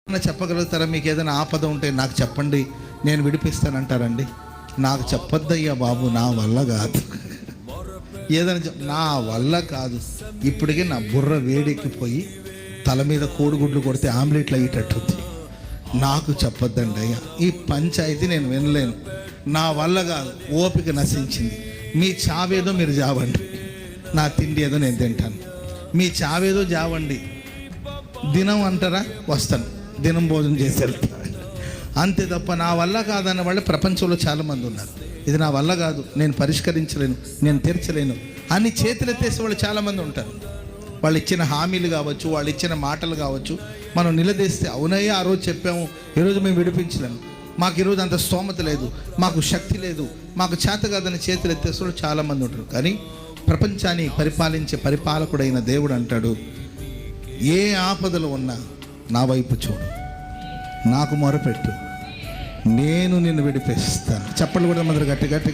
చెప్పగలుగుతారా? మీకు ఏదైనా ఆపద ఉంటే నాకు చెప్పండి, నేను విడిపిస్తానంటారండి? నాకు చెప్పొద్దయ్యా బాబు, నా వల్ల కాదు. ఏదైనా నా వల్ల కాదు. ఇప్పటికే నా బుర్ర వేడెక్కిపోయి తల మీద కోడిగుడ్లు కొడితే ఆమ్లెట్లు అయ్యేటట్టుంది. నాకు చెప్పొద్దండి అయ్యా, ఈ పంచాయతీ నేను వినలేను, నా వల్ల కాదు, ఓపిక నశించింది. మీ చావేదో మీరు జావండి, నా తిండి ఏదో నేను తింటాను. మీ చావేదో జావండి. దినం అంటారా, వస్తాను, దినం భోజనం చేసి వెళ్తాను, అంతే తప్ప నా వల్ల కాదన్న వాళ్ళు ప్రపంచంలో చాలామంది ఉన్నారు. ఇది నా వల్ల కాదు, నేను పరిష్కరించలేను, నేను తీర్చలేను అని చేతులెత్తేసే వాళ్ళు చాలామంది ఉంటారు. వాళ్ళు ఇచ్చిన హామీలు కావచ్చు, వాళ్ళు ఇచ్చిన మాటలు కావచ్చు, మనం నిలదీస్తే అవునయ్యా ఆ రోజు చెప్పాము, ఈరోజు మేము విడిపించలేము, మాకు ఈరోజు అంత స్తోమత లేదు, మాకు శక్తి లేదు, మాకు చేత కాదని చేతులు ఎత్తేసే వాళ్ళు చాలామంది ఉంటారు. కానీ ప్రపంచాన్ని పరిపాలించే పరిపాలకుడైన దేవుడు అంటాడు, ఏ ఆపదలు ఉన్నా నా వైపు చూడు, నాకు మొరపెట్టు, నేను నిన్ను విడిపిస్తాను. చప్పట్లు కూడా మందరు గట్టి గట్టిగా